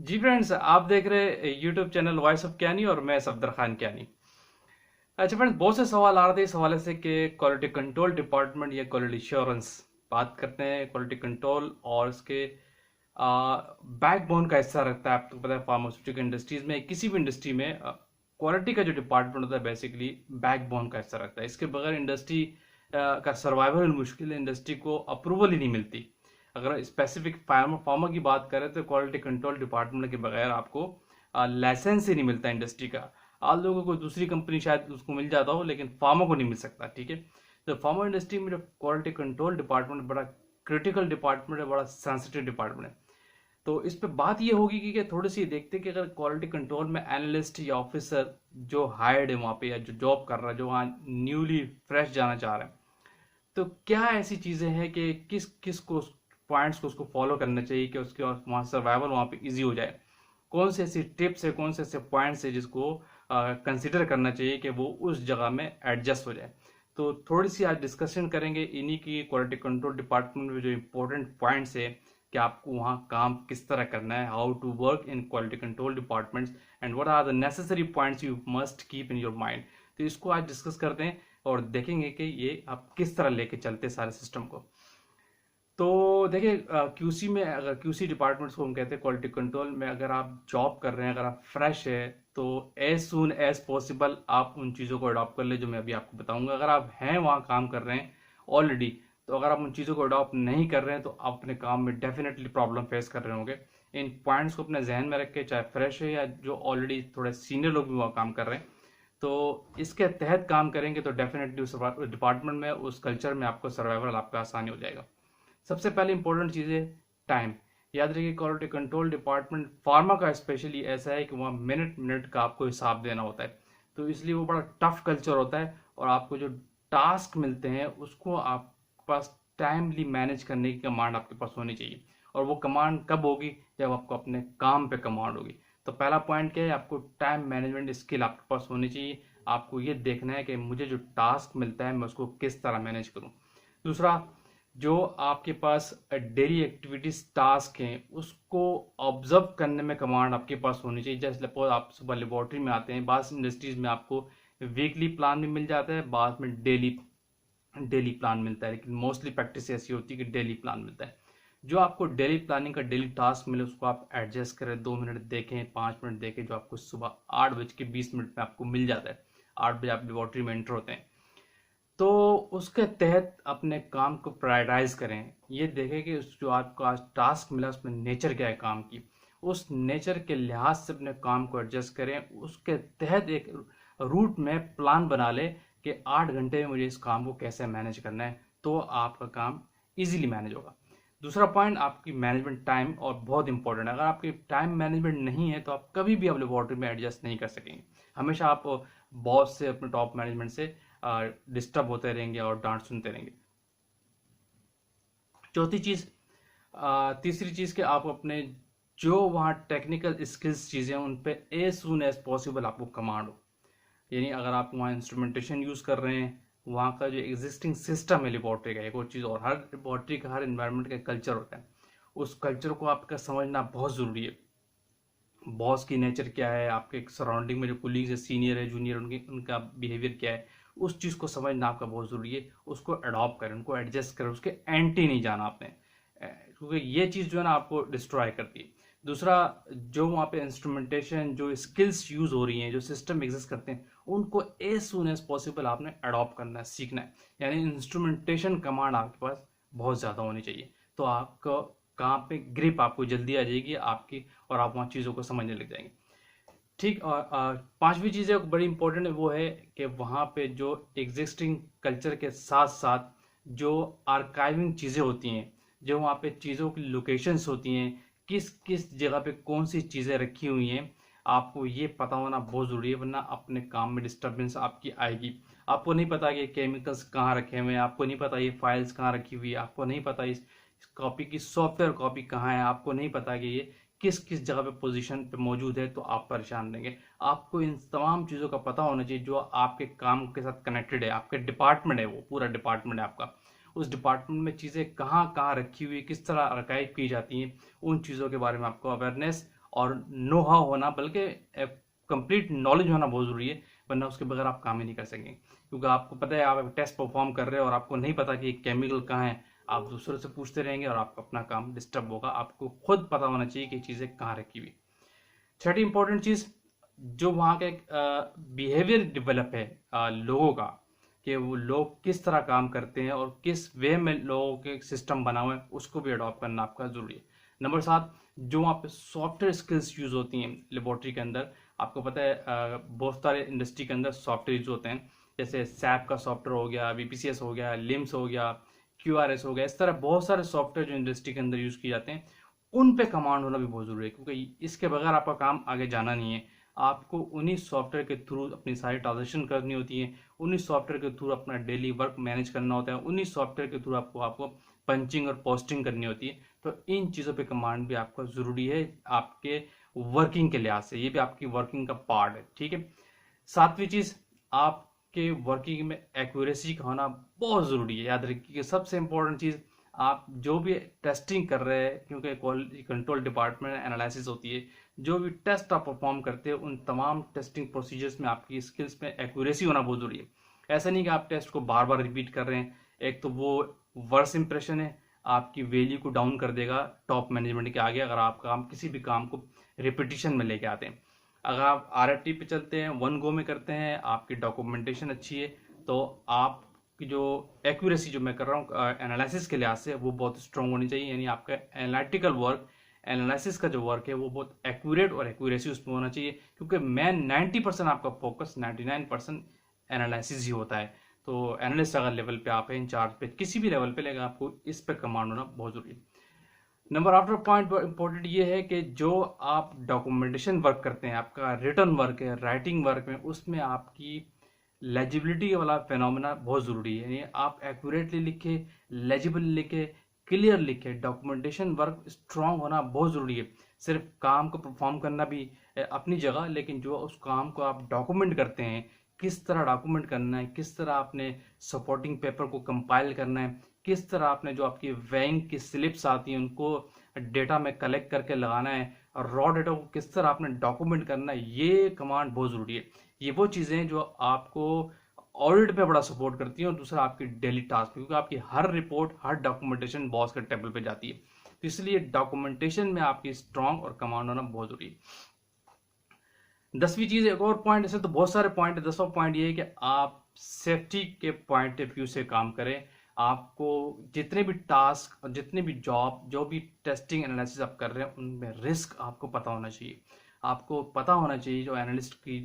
जी friends, आप देख रहे YouTube channel voice of Kayani और मैं सफदर खान क्यानी। अच्छा फ्रेंड्स, बहुत से सवाल आ रहे थे इस हवाले से कि क्वालिटी कंट्रोल डिपार्टमेंट या क्वालिटी एश्योरेंस बात करते हैं। क्वालिटी कंट्रोल और इसके बैकबोन का हिस्सा रखता है। आपको पता है फार्मास्यूटिकल इंडस्ट्रीज में, किसी भी इंडस्ट्री में क्वालिटी का जो डिपार्टमेंट होता है बेसिकली बैकबोन का हिस्सा रखता है। इसके बगैर इंडस्ट्री का सर्वाइवल मुश्किल है, इंडस्ट्री को अप्रूवल ही नहीं मिलती। अगर स्पेसिफिक फार्मा की बात करें तो क्वालिटी कंट्रोल डिपार्टमेंट के बगैर आपको लाइसेंस ही नहीं मिलता इंडस्ट्री का। आप लोगों को दूसरी कंपनी शायद उसको मिल जाता हो, लेकिन फार्मा को नहीं मिल सकता। ठीक है, तो फार्मा इंडस्ट्री में जो क्वालिटी कंट्रोल डिपार्टमेंट बड़ा क्रिटिकल डिपार्टमेंट है, बड़ा सेंसिटिव डिपार्टमेंट है। तो इस पे बात ये होगी कि थोड़ी सी देखते हैं कि अगर क्वालिटी कंट्रोल में एनालिस्ट या ऑफिसर जो हायर्ड है वहाँ पे, या जो जॉब कर रहा है, जो वहाँ न्यूली फ्रेश जाना चाह रहा है, तो क्या ऐसी चीज़ें हैं कि किस किस को पॉइंट्स को उसको फॉलो करना चाहिए कि उसके वहाँ सर्वाइवल वहाँ पे इजी हो जाए। कौन से ऐसी टिप्स है, कौन से ऐसे पॉइंट्स है जिसको कंसिडर करना चाहिए कि वो उस जगह में एडजस्ट हो जाए। तो थोड़ी सी आज डिस्कशन करेंगे इन्हीं की क्वालिटी कंट्रोल डिपार्टमेंट में जो इंपॉर्टेंट पॉइंट्स है कि आपको वहाँ काम किस तरह करना है, how to work in quality control departments and what are the necessary points you must keep in your mind. तो इसको आज डिस्कस करते हैं और देखेंगे कि ये आप किस तरह लेके चलते हैं सारे सिस्टम को। तो देखिए, क्यूसी में, अगर क्यूसी डिपार्टमेंट्स को हम कहते हैं क्वालिटी कंट्रोल में, अगर आप जॉब कर रहे हैं, अगर आप फ्रेश है, तो एज सून एज पॉसिबल आप उन चीज़ों को अडॉप्ट कर ले जो मैं अभी आपको बताऊंगा। अगर आप हैं वहाँ काम कर रहे हैं ऑलरेडी, तो अगर आप उन चीज़ों को अडॉप्ट नहीं कर रहे हैं तो आप अपने काम में डेफिनेटली प्रॉब्लम फेस कर रहे होंगे। इन पॉइंट्स को अपने जहन में रख के, चाहे फ्रेश है या जो ऑलरेडी थोड़े सीनियर लोग भी वहाँ काम कर रहे हैं, तो इसके तहत काम करेंगे तो डेफिनेटली उस डिपार्टमेंट में, उस कल्चर में आपको सर्वाइवल आपका आसानी हो जाएगा। सबसे पहले इंपॉर्टेंट चीज़ है टाइम। याद रखिए, क्वालिटी कंट्रोल डिपार्टमेंट फार्मा का स्पेशली ऐसा है कि वहाँ मिनट मिनट का आपको हिसाब देना होता है। तो इसलिए वो बड़ा टफ कल्चर होता है और आपको जो टास्क मिलते हैं उसको आपके पास टाइमली मैनेज करने की कमांड आपके पास होनी चाहिए। और वो कमांड कब होगी? जब आपको अपने काम पे कमांड होगी। तो पहला पॉइंट क्या है? आपको टाइम मैनेजमेंट स्किल आपके पास होनी चाहिए। आपको ये देखना है कि मुझे जो टास्क मिलता है मैं उसको किस तरह मैनेज करूँ। दूसरा, जो आपके पास डेली एक्टिविटीज टास्क हैं उसको ऑब्जर्व करने में कमांड आपके पास होनी चाहिए। जैसे सपोज आप सुबह लेबोरेटरी में आते हैं, बाद इंडस्ट्रीज में आपको वीकली प्लान भी मिल जाता है, बाद में डेली डेली प्लान मिलता है, लेकिन मोस्टली प्रैक्टिस ऐसी होती है कि डेली प्लान मिलता है। जो आपको डेली प्लानिंग का डेली टास्क मिले उसको आप एडजस्ट करें, 2 मिनट देखें, 5 मिनट देखें, जो आपको सुबह 8:20 में आपको मिल जाता है। 8 बजे आप लेबोरेटरी में एंटर होते हैं, तो उसके तहत अपने काम को प्रायोरिटाइज करें। ये देखें कि उस जो आपको आज टास्क मिला उसमें नेचर क्या है काम की, उस नेचर के लिहाज से अपने काम को एडजस्ट करें। उसके तहत एक रूट में प्लान बना ले कि 8 घंटे में मुझे इस काम को कैसे मैनेज करना है, तो आपका काम इजीली मैनेज होगा। दूसरा पॉइंट, आपकी मैनेजमेंट टाइम, और बहुत इंपॉर्टेंट है। अगर आपकी टाइम मैनेजमेंट नहीं है तो आप कभी भी आप लेबोरेटरी में एडजस्ट नहीं कर सकेंगे। हमेशा आप बॉस से, अपने टॉप मैनेजमेंट से डिस्टर्ब होते रहेंगे और डांट सुनते रहेंगे। चौथी चीज़, तीसरी चीज़ कि आप अपने जो वहाँ टेक्निकल स्किल्स चीज़ें उन पे एज सुन एज पॉसिबल आपको कमांड हो। यानी अगर आप वहाँ इंस्ट्रूमेंटेशन यूज़ कर रहे हैं, वहाँ का जो एग्जिस्टिंग सिस्टम है लेबोरेटरी का, एक और चीज़, और हर लेबोरेटरी का, हर इन्वायरमेंट का कल्चर होता है, उस कल्चर को आपका समझना बहुत ज़रूरी है। बॉस की नेचर क्या है, आपके सराउंडिंग में जो कुलीग्स है, सीनियर है, जूनियर, उनका बिहेवियर क्या है, उस चीज़ को समझना आपका बहुत ज़रूरी है। उसको अडॉप्ट करें, उनको एडजस्ट करें, उसके एंटी नहीं जाना आपने, क्योंकि ये चीज़ जो है ना आपको डिस्ट्रॉय करती है। दूसरा, जो वहाँ पे इंस्ट्रूमेंटेशन, जो स्किल्स यूज़ हो रही हैं, जो सिस्टम एग्जिस्ट करते हैं, उनको एज सुन एज पॉसिबल आपने अडॉप्ट करना है, सीखना है। यानी इंस्ट्रूमेंटेशन कमांड आपके पास बहुत ज़्यादा होनी चाहिए, तो आपको कहाँ पे ग्रिप आपको जल्दी आ जाएगी आपकी, और आप वहाँ चीज़ों को समझने लग जाएंगे। ठीक, और पांचवी चीज़ है बड़ी इंपॉर्टेंट है, वो है कि वहाँ पे जो एग्जिस्टिंग कल्चर के साथ साथ जो आर्काइविंग चीज़ें होती हैं, जो वहाँ पे चीज़ों की लोकेशंस होती हैं, किस किस जगह पे कौन सी चीज़ें रखी हुई हैं, आपको ये पता होना बहुत ज़रूरी है, वरना अपने काम में डिस्टर्बेंस आपकी आएगी। आपको नहीं पता कि केमिकल्स कहाँ रखे हुए हैं, आपको नहीं पता ये फाइल्स कहाँ रखी हुई है, आपको नहीं पता इस कॉपी की सॉफ्टवेयर कॉपी कहाँ है, आपको नहीं पता कि ये किस किस जगह पे पोजीशन पे मौजूद है, तो आप परेशान रहेंगे। आपको इन तमाम चीज़ों का पता होना चाहिए जो आपके काम के साथ कनेक्टेड है। आपके डिपार्टमेंट है, वो पूरा डिपार्टमेंट है आपका, उस डिपार्टमेंट में चीज़ें कहाँ कहाँ रखी हुई, किस तरह आर्काइव की जाती हैं, उन चीज़ों के बारे में आपको अवेयरनेस और नो हाउ होना, बल्कि कंप्लीट नॉलेज होना बहुत ज़रूरी है, वरना उसके बगैर आप काम ही नहीं कर सकेंगे। क्योंकि आपको पता है आप टेस्ट परफॉर्म कर रहे हो और आपको नहीं पता कि केमिकल कहाँ है, आप दूसरों से पूछते रहेंगे और आपका अपना काम डिस्टर्ब होगा। आपको खुद पता होना चाहिए कि चीज़ें कहाँ रखी हुई। छठी इंपॉर्टेंट चीज़, जो वहाँ का बिहेवियर डेवलप है लोगों का, कि वो लोग किस तरह काम करते हैं और किस वे में लोगों के सिस्टम बना हुआ है, उसको भी अडॉप्ट करना आपका ज़रूरी है। नंबर 7, जो वहाँ पे सॉफ्टवेयर स्किल्स यूज़ होती हैं लेबोरेटरी के अंदर, आपको पता है बहुत सारे इंडस्ट्री के अंदर सॉफ्टवेयर यूज़ होते हैं, जैसे सैप का सॉफ्टवेयर हो गया, VPCS हो गया, लिम्स हो गया, QRS हो गया, इस तरह बहुत सारे सॉफ्टवेयर जो इंडस्ट्री के अंदर यूज़ किए जाते हैं, उन पे कमांड होना भी बहुत ज़रूरी है, क्योंकि इसके बगैर आपका काम आगे जाना नहीं है। आपको उन्हीं सॉफ्टवेयर के थ्रू अपनी सारी ट्रांजेक्शन करनी होती है, उन्हीं सॉफ्टवेयर के थ्रू अपना डेली वर्क मैनेज करना होता है, उन्हीं सॉफ्टवेयर के थ्रू आपको पंचिंग और पोस्टिंग करनी होती है। तो इन चीज़ों पे कमांड भी आपका ज़रूरी है आपके वर्किंग के लिहाज से, ये भी आपकी वर्किंग का पार्ट है, ठीक है। 7वीं चीज़, आपके वर्किंग में एक्यूरेसी का होना बहुत ज़रूरी है। याद रखिए कि सबसे इंपॉर्टेंट चीज़, आप जो भी टेस्टिंग कर रहे हैं, क्योंकि क्वालिटी कंट्रोल डिपार्टमेंट एनालिसिस होती है, जो भी टेस्ट आप परफॉर्म करते हैं उन तमाम टेस्टिंग प्रोसीजर्स में आपकी स्किल्स में एक्यूरेसी होना बहुत ज़रूरी है। ऐसा नहीं कि आप टेस्ट को बार बार रिपीट कर रहे हैं, एक तो वो वर्स इंप्रेशन है, आपकी वैल्यू को डाउन कर देगा टॉप मैनेजमेंट के आगे, अगर आप किसी भी काम को रिपीटिशन में लेके आते हैं। अगर आप RFT पे चलते हैं, वन गो में करते हैं, आपकी डॉक्यूमेंटेशन अच्छी है, तो आपकी जो एक्यूरेसी जो मैं कर रहा हूँ एनालिसिस के लिहाज से, वो बहुत स्ट्रॉन्ग होनी चाहिए। यानी आपका एनालिटिकल वर्क, एनालिसिस का जो वर्क है वो बहुत एक्यूरेट और एक्यूरेसी उसमें होना चाहिए, क्योंकि मैं 90% आपका फोकस 99% एनालिसिस ही होता है। तो एनालिस्ट अगर लेवल पे आप हैं, इंचार्ज पे, किसी भी लेवल पे, लेकिन आपको इस पर कमांड होना बहुत जरूरी है। नंबर आफ्टर पॉइंट इंपॉर्टेंट ये है कि जो आप डॉक्यूमेंटेशन वर्क करते हैं, आपका रिटर्न वर्क है, राइटिंग वर्क में, उसमें आपकी लेजिबिलिटी वाला फेनोमेना बहुत ज़रूरी है। यानी आप एक्यूरेटली लिखे, लेजिबल लिखे, क्लियर लिखे। डॉक्यूमेंटेशन वर्क स्ट्रांग होना बहुत ज़रूरी है। सिर्फ काम को परफॉर्म करना भी अपनी जगह, लेकिन जो उस काम को आप डॉक्यूमेंट करते हैं, किस तरह डॉक्यूमेंट करना है, किस तरह आपने सपोर्टिंग पेपर को कंपाइल करना है, किस तरह आपने जो आपकी बैंक की स्लिप्स आती हैं उनको डेटा में कलेक्ट करके लगाना है, और रॉ डेटा को किस तरह आपने डॉक्यूमेंट करना है, ये कमांड बहुत ज़रूरी है। ये वो चीज़ें हैं जो आपको ऑडिट पे बड़ा सपोर्ट करती हैं, और दूसरा आपकी डेली टास्क, क्योंकि आपकी हर रिपोर्ट, हर डॉक्यूमेंटेशन बॉस के टेबल पे जाती है। तो इसलिए डॉक्यूमेंटेशन में आपकी स्ट्रांग और कमांड होना बहुत ज़रूरी है। 10वीं चीज़, एक और पॉइंट, ऐसे तो बहुत सारे पॉइंट है, 10वां पॉइंट ये है कि आप सेफ्टी के पॉइंट ऑफ व्यू से काम करें। आपको जितने भी टास्क और जितने भी जॉब, जो भी टेस्टिंग एनालिसिस आप कर रहे हैं, उनमें रिस्क आपको पता होना चाहिए। आपको पता होना चाहिए जो एनालिस्ट की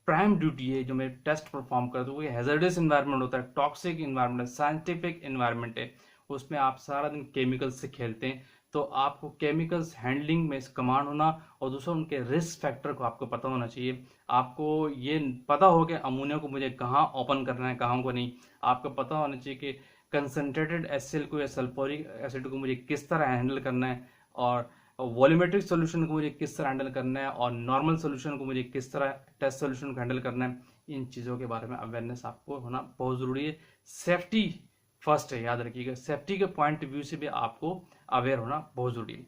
प्राइम ड्यूटी है, जो मैं टेस्ट परफॉर्म करता हूँ, वो हैजर्डस इन्वायरमेंट होता है, टॉक्सिक इन्वायरमेंट है, साइंटिफिक इन्वायरमेंट है, उसमें आप सारा दिन केमिकल्स से खेलते हैं। तो आपको केमिकल्स हैंडलिंग में कमांड होना, और दूसरा उनके रिस्क फैक्टर को आपको पता होना चाहिए। आपको ये पता हो कि अमोनिया को मुझे कहाँ ओपन करना है, कहाँ को नहीं। आपको पता होना चाहिए कि कंसनट्रेटेड HCl को या सल्फ्यूरिक एसिड को मुझे किस तरह हैंडल करना है, और वॉल्यूमेट्रिक सोल्यूशन को मुझे किस तरह हैंडल करना है, और नॉर्मल सोल्यूशन को मुझे किस तरह, टेस्ट सोल्यूशन को हैंडल करना है। इन चीज़ों के बारे में अवेयरनेस आपको होना बहुत ज़रूरी है। सेफ्टी फर्स्ट है, याद रखिएगा, सेफ्टी के पॉइंट ऑफ व्यू से भी आपको अवेयर होना बहुत ज़रूरी है।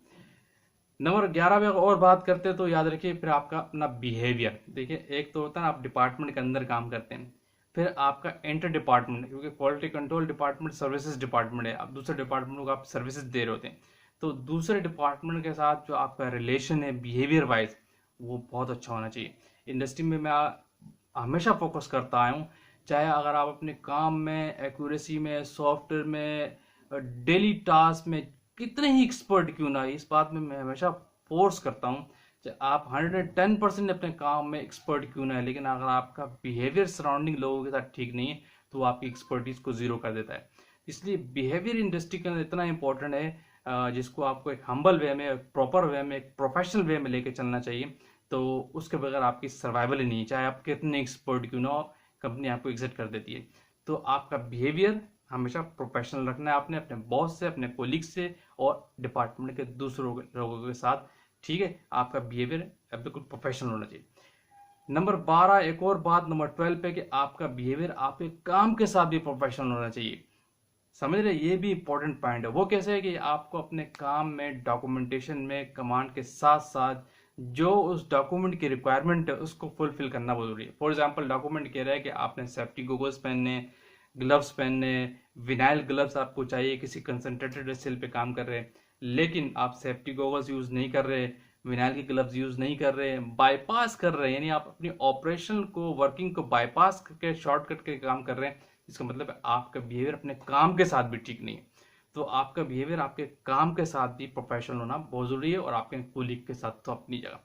नंबर 11 में और बात करते हैं तो याद रखिए फिर आपका अपना बिहेवियर। देखिए, एक तो होता है आप डिपार्टमेंट के अंदर काम करते हैं, फिर आपका इंटर डिपार्टमेंट, क्योंकि quality control department services department है, आप दूसरे डिपार्टमेंट को आप सर्विसेज दे रहे होते हैं। तो दूसरे डिपार्टमेंट के साथ जो आपका रिलेशन है बिहेवियर वाइज, वो बहुत अच्छा होना चाहिए। इंडस्ट्री में मैं हमेशा फोकस करता आया हूँ, चाहे अगर आप अपने काम में, एक्यूरेसी में, सॉफ्टवेयर में, डेली टास्क में कितने ही एक्सपर्ट क्यों ना, इस बात में मैं हमेशा फोर्स करता हूँ, चाहे आप 110% अपने काम में एक्सपर्ट क्यों ना है, लेकिन अगर आपका बिहेवियर सराउंडिंग लोगों के साथ ठीक नहीं है, तो आपकी एक्सपर्टीज को जीरो कर देता है। इसलिए बिहेवियर इंडस्ट्री के अंदर इतना इंपॉर्टेंट है, जिसको आपको एक हम्बल वे में, एक प्रॉपर वे में, एक प्रोफेशनल वे में लेके चलना चाहिए। तो उसके बगैर आपकी सर्वाइवल ही नहीं है, चाहे आप कितने एक्सपर्ट क्यों ना हो, कंपनी आपको एग्जिट कर देती है। तो आपका बिहेवियर हमेशा प्रोफेशनल रखना है आपने, अपने बॉस से, अपने कोलीग से, और डिपार्टमेंट के दूसरों लोगों के साथ, ठीक है। आपका बिहेवियर बिल्कुल प्रोफेशनल होना चाहिए। नंबर 12, एक और बात नंबर 12 पे, कि आपका बिहेवियर आपके काम के साथ भी प्रोफेशनल होना चाहिए। समझ रहे, ये भी इंपॉर्टेंट पॉइंट है। वो कैसे है कि आपको अपने काम में, डॉक्यूमेंटेशन में, कमांड के साथ साथ जो उस डॉक्यूमेंट की रिक्वायरमेंट है उसको फुलफिल करना बहुत जरूरी है। फॉर एग्जांपल डॉक्यूमेंट कह रहा है कि आपने सेफ्टी गोगल्स पहनने, ग्लव्स पहनने, विनाइल ग्लव्स आपको चाहिए, किसी कंसंट्रेटेड सेल पे काम कर रहे हैं, लेकिन आप सेफ्टी गोगल्स यूज नहीं कर रहे, विनाइल के ग्लव्स यूज नहीं कर रहे, बाईपास कर रहे हैं, यानी आप अपनी ऑपरेशन को, वर्किंग को बाईपास करके शॉर्टकट के काम कर रहे हैं, इसका मतलब है आपका बिहेवियर अपने काम के साथ भी ठीक नहीं है। तो आपका बिहेवियर आपके काम के साथ भी प्रोफेशनल होना बहुत जरूरी है, और आपके कोलीग के साथ तो अपनी जगह।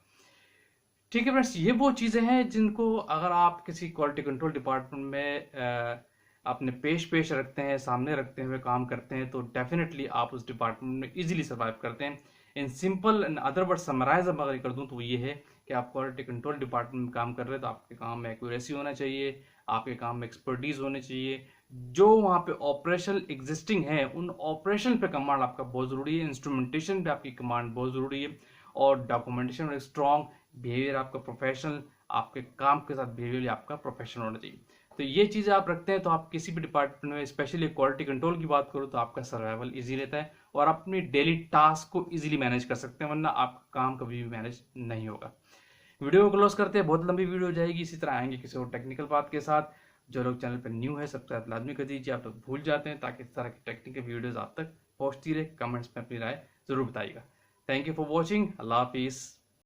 ठीक है फ्रेंड्स, ये वो चीज़ें हैं जिनको अगर आप किसी क्वालिटी कंट्रोल डिपार्टमेंट में अपने पेश रखते हैं, सामने रखते हुए काम करते हैं, तो डेफिनेटली आप उस डिपार्टमेंट में इजीली सर्वाइव करते हैं। In simple in other word summarize अगर कर दूं तो ये है कि आप क्वालिटी कंट्रोल डिपार्टमेंट में काम कर रहे हैं तो आपके काम में एक्यूरेसी होना चाहिए, आपके काम में एक्सपर्टीज होनी चाहिए, जो वहाँ पे ऑपरेशन एग्जिस्टिंग है उन ऑपरेशन पे कमांड आपका बहुत जरूरी है, इंस्ट्रूमेंटेशन पे आपकी कमांड बहुत जरूरी है, और डॉक्यूमेंटेशन में स्ट्रॉन्ग, बिहेवियर आपका प्रोफेशनल, आपके काम के साथ बिहेवियर आपका प्रोफेशनल होना चाहिए। तो ये चीज़ें आप रखते हैं तो आप किसी भी डिपार्टमेंट में, स्पेशली क्वालिटी कंट्रोल की बात करो, तो आपका सर्वाइवल इजी रहता है और आप अपनी डेली टास्क को इजीली मैनेज कर सकते हैं, वरना आपका काम कभी भी मैनेज नहीं होगा। वीडियो को क्लोज करते हैं, बहुत लंबी वीडियो हो जाएगी, इसी तरह आएंगे किसी और टेक्निकल बात के साथ। जो लोग चैनल पर न्यू है सब्सक्राइब लाजमी कर दीजिए, आप लोग भूल जाते हैं, ताकि इस तरह की टेक्निकल वीडियोज आप तक पहुंचती रहे। कमेंट्स में अपनी राय जरूर बताइएगा। Thank you for watching. अल्लाह हाफिज़।